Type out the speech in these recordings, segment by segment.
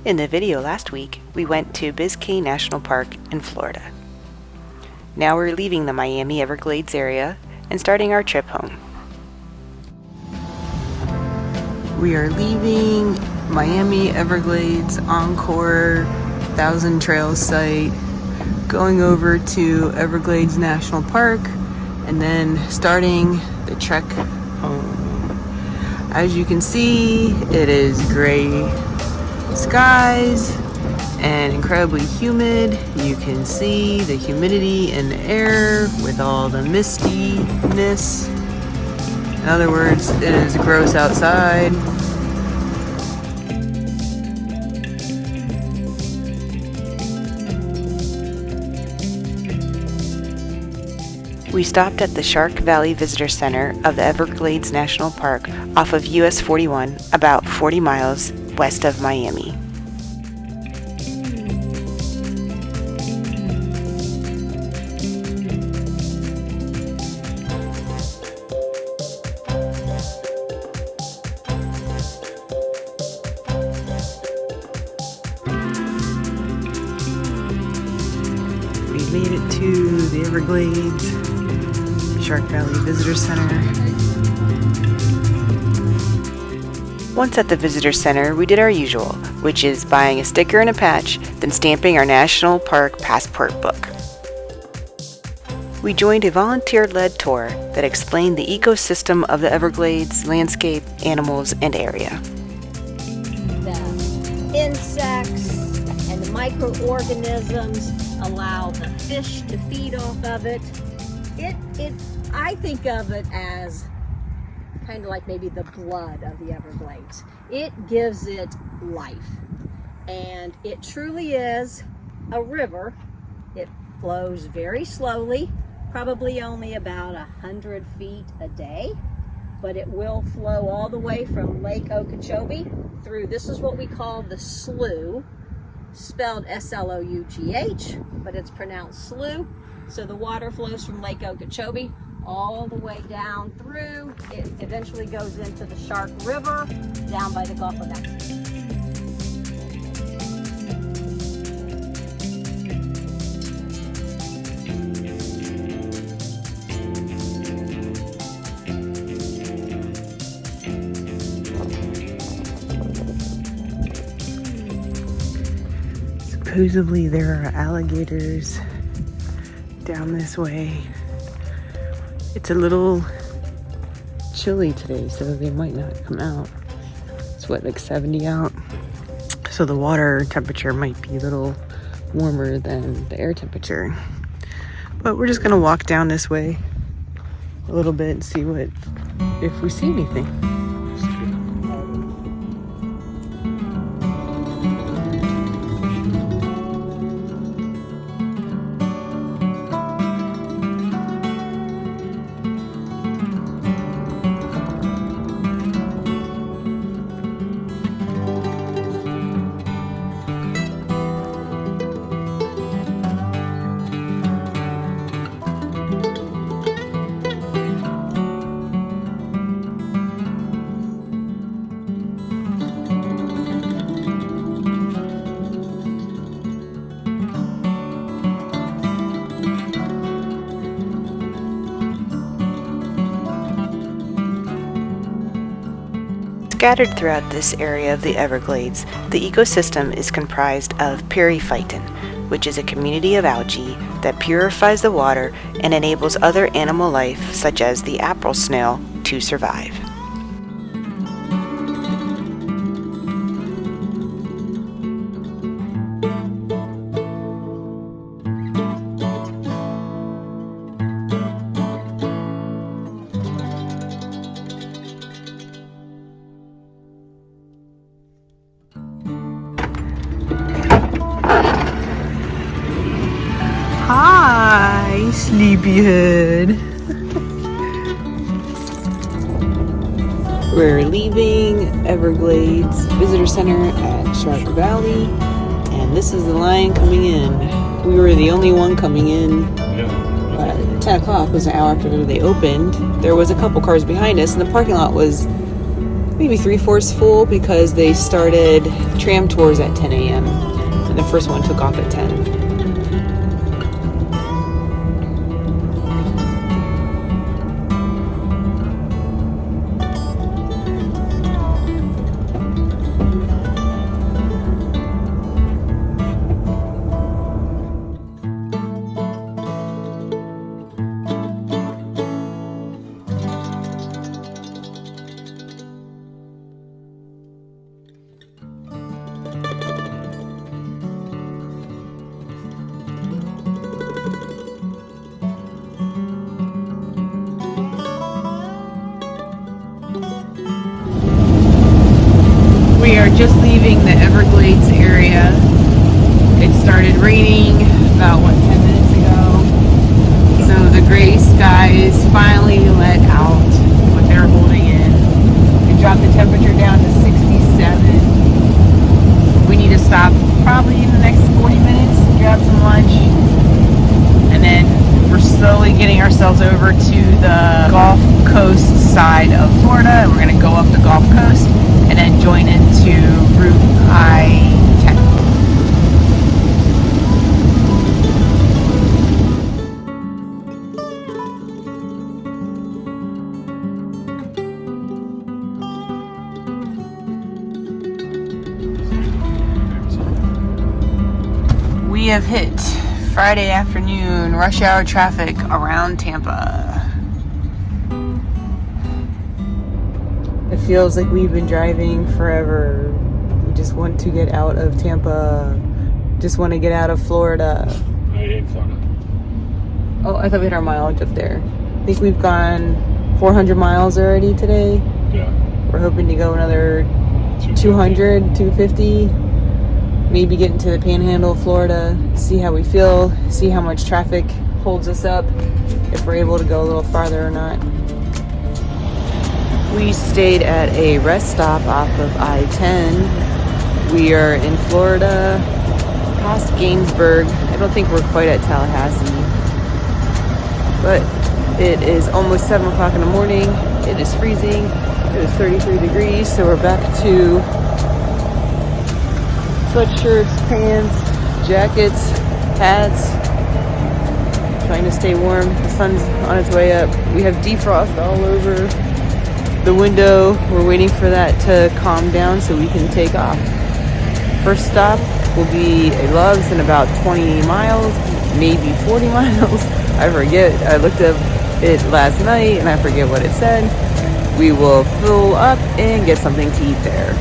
In the video last week, we went to Buc-ee National Park in Florida. Now we're leaving the Miami Everglades area and starting our trip home. We are leaving Miami Everglades Encore 1,000 Trails site, going over to Everglades National Park, and then starting the trek home. As you can see, it is gray skies and incredibly humid. You can see the humidity in the air with all the mistiness. In other words, it is gross outside. We stopped at the Shark Valley Visitor Center of the Everglades National Park off of US 41, about 40 miles west of Miami. We made it to the Everglades Shark Valley Visitor Center. Once at the Visitor Center, we did our usual, which is buying a sticker and a patch, then stamping our National Park Passport book. We joined a volunteer-led tour that explained the ecosystem of the Everglades, landscape, animals, and area. The insects and the microorganisms allow the fish to feed off of it. I think of it as kind of like maybe the blood of the Everglades. It gives it life, and it truly is a river. It flows very slowly, probably only about 100 feet a day, but it will flow all the way from Lake Okeechobee through, this is what we call the slough, spelled S-L-O-U-G-H, but it's pronounced slough. So the water flows from Lake Okeechobee all the way down through. It eventually goes into the Shark River down by the Gulf of Mexico. Supposedly there are alligators down this way. It's a little chilly today, so they might not come out. It's what, like 70 out? So the water temperature might be a little warmer than the air temperature. But we're just gonna walk down this way a little bit and see if we see anything. Scattered throughout this area of the Everglades, the ecosystem is comprised of periphyton, which is a community of algae that purifies the water and enables other animal life, such as the april snail, to survive. Hi, sleepyhead. We're leaving Everglades Visitor Center at Shark Valley, and this is the line coming in. We were the only one coming in. 10 o'clock was an hour after they opened. There was a couple cars behind us, and the parking lot was maybe 3/4 full because they started tram tours at 10 a.m. and the first one took off at 10. We are just leaving the Everglades area. It started raining about, 10 minutes ago. So the gray skies finally let out what they're holding in. We dropped the temperature down to 67. We need to stop probably in the next 40 minutes to grab some lunch. And then we're slowly getting ourselves over to the Gulf Coast side of Florida. And we're going to go up the Gulf Coast and then join into Route I-10. We have hit Friday afternoon rush hour traffic around Tampa. It feels like we've been driving forever. We just want to get out of Tampa. Just want to get out of Florida. I hate Florida. Oh, I thought we had our mileage up there. I think we've gone 400 miles already today. Yeah. We're hoping to go another 200, 250. Maybe get into the Panhandle of Florida. See how we feel. See how much traffic holds us up. If we're able to go a little farther or not. We stayed at a rest stop off of I-10. We are in Florida, past Gainesburg. I don't think we're quite at Tallahassee, but it is almost 7 o'clock in the morning. It is freezing. It is 33 degrees, so we're back to sweatshirts, pants, jackets, hats, trying to stay warm. The sun's on its way up. We have defrost all over the window. We're waiting for that to calm down so we can take off. First stop will be a Love's in about 20 miles, maybe 40 miles. I forget. I looked up it last night and I forget what it said. We will fill up and get something to eat there.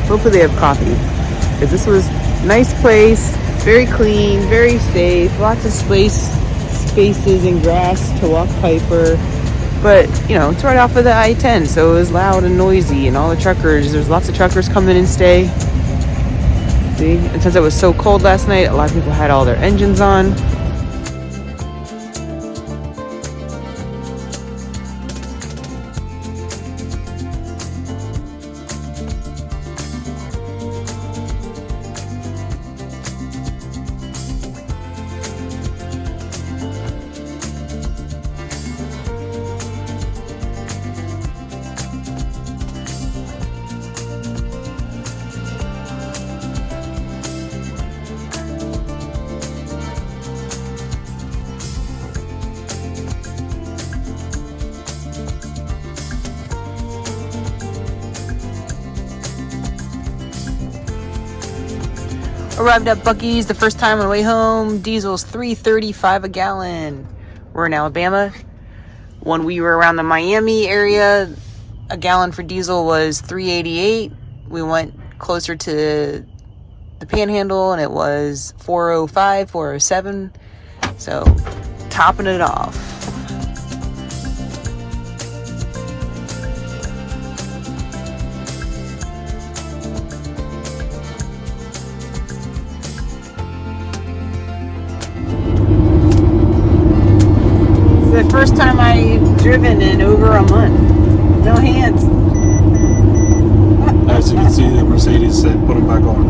Hopefully they have coffee, because this was a nice place, very clean, very safe, lots of spaces and grass to walk Piper. But, you know, it's right off of the I-10, so it was loud and noisy, and all the truckers, there's lots of truckers come in and stay. See? And since it was so cold last night, a lot of people had all their engines on. Arrived at Buc-ee's the first time on the way home. Diesel's $3.35 a gallon. We're in Alabama. When we were around the Miami area, a gallon for diesel was $3.88. We went closer to the Panhandle and it was $4.05, $4.07. So, topping it off. The first time I've driven in over a month. No hands. As you can see, the Mercedes said, put them back on.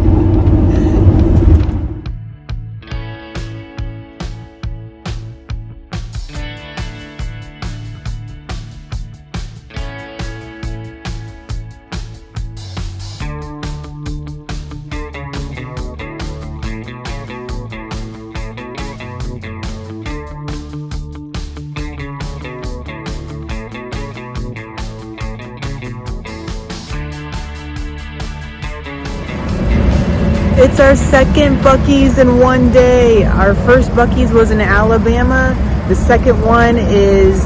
It's our second Buc-ee's in one day. Our first Buc-ee's was in Alabama. The second one is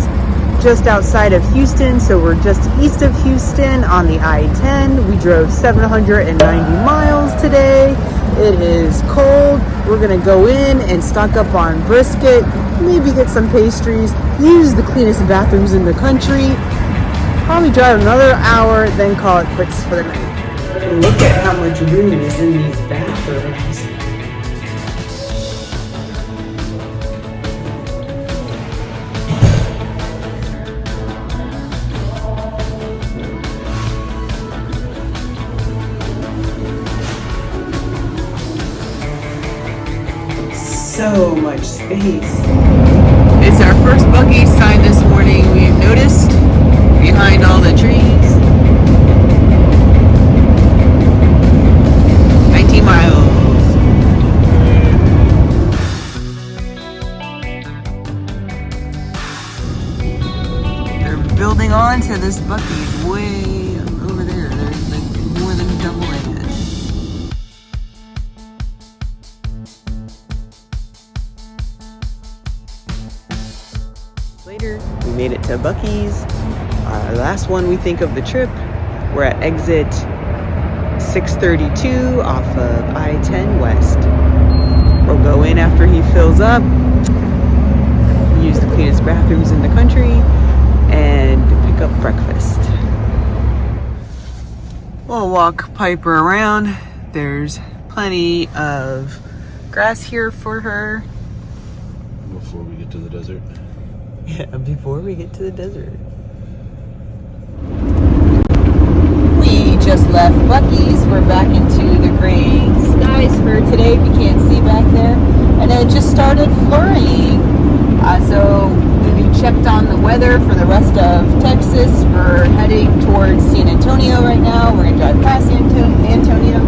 just outside of Houston, so we're just east of Houston on the I-10. We drove 790 miles today. It is cold. We're gonna go in and stock up on brisket, maybe get some pastries, use the cleanest bathrooms in the country, probably drive another hour, then call it quits for the night. Look at how much room is in these bathrooms. So much space. It's our first Buc-ee sign this morning. We've noticed behind all the trees. 19 miles. They're building on to this Buc-ee's way over there. There's like more than double it. Later, we made it to Buc-ee's. Our last one we think of the trip. We're at exit 632 off of I-10 West. We'll go in after he fills up, use the cleanest bathrooms in the country, and pick up breakfast. We'll walk Piper around. There's plenty of grass here for her. Before we get to the desert. Yeah, before we get to the desert. Just left Buc-ee's. We're back into the gray skies for today, if you can't see back there. And it just started flurrying. So we checked on the weather for the rest of Texas. We're heading towards San Antonio right now. We're going to drive past San Antonio.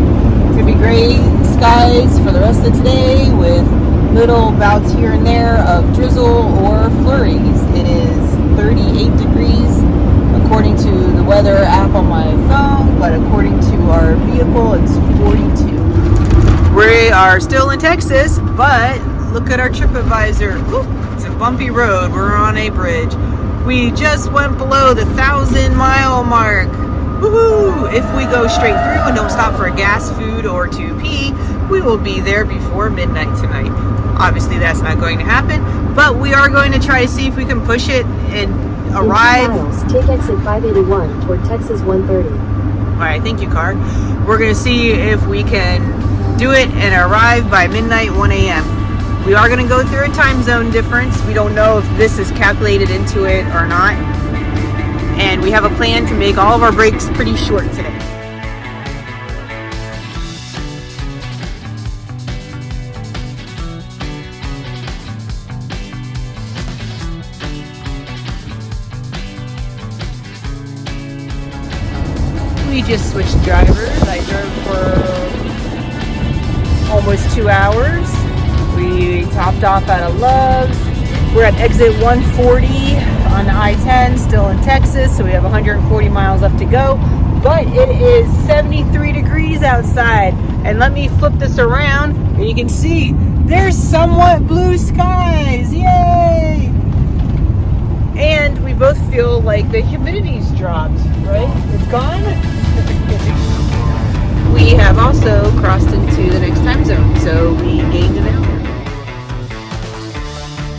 It's going to be gray skies for the rest of today with little bouts here and there of drizzle or flurries. It is 38 degrees. According to the weather app on my phone, but according to our vehicle, it's 42. We are still in Texas, but look at our TripAdvisor. Ooh, it's a bumpy road. We're on a bridge. We just went below the 1,000-mile mark. Woohoo! If we go straight through and don't stop for gas, food, or to pee, we will be there before midnight tonight. Obviously, that's not going to happen, but we are going to try to see if we can push it and arrive. In 2 miles, take exit 581 toward Texas 130. All right, thank you, car. We're going to see if we can do it and arrive by midnight, 1 a.m. We are going to go through a time zone difference. We don't know if this is calculated into it or not. And we have a plan to make all of our breaks pretty short today. We just switched drivers. I drove for almost 2 hours. We topped off at a Love's. We're at exit 140 on the I-10, still in Texas, so we have 140 miles left to go. But it is 73 degrees outside. And let me flip this around, and you can see there's somewhat blue skies. Yay! And we both feel like the humidity's dropped, right? It's gone? We have also crossed into the next time zone, so we gained an hour.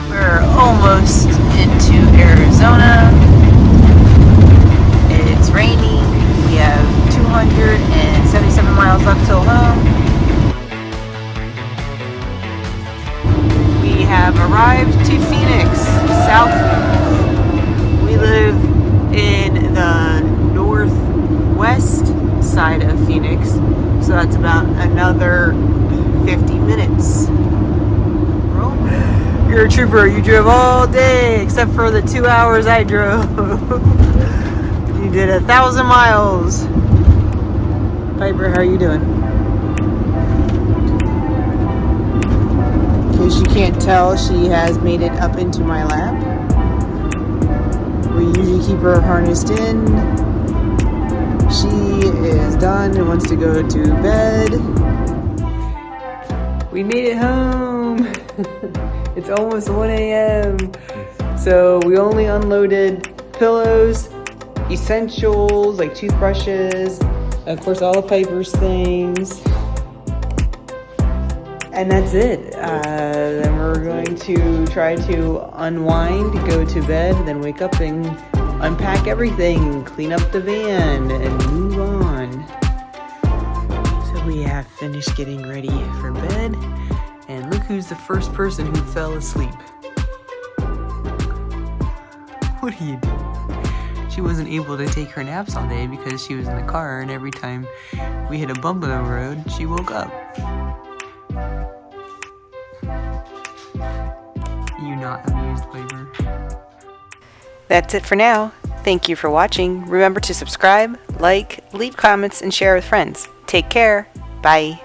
We're almost into Arizona. It's raining. We have 277 miles left till home. We have arrived to Phoenix, South Phoenix. We live in the northwest side of Phoenix, so that's about another 50 minutes. You're a trooper. You drove all day except for the 2 hours I drove. You did 1,000 miles. Piper, how are you doing? In case you can't tell, she has made it up into my lap. We usually keep her harnessed in. She is done and wants to go to bed. We made it home. It's almost 1 a.m. So we only unloaded pillows, essentials like toothbrushes, of course all of Piper's things. And that's it. Then we're going to try to unwind, go to bed, then wake up and unpack everything, clean up the van, and move on. So we have finished getting ready for bed, and look who's the first person who fell asleep. What are you doing? She wasn't able to take her naps all day because she was in the car, and every time we hit a bump in the road, she woke up. You not amused, Piper? That's it for now. Thank you for watching. Remember to subscribe, like, leave comments, and share with friends. Take care. Bye.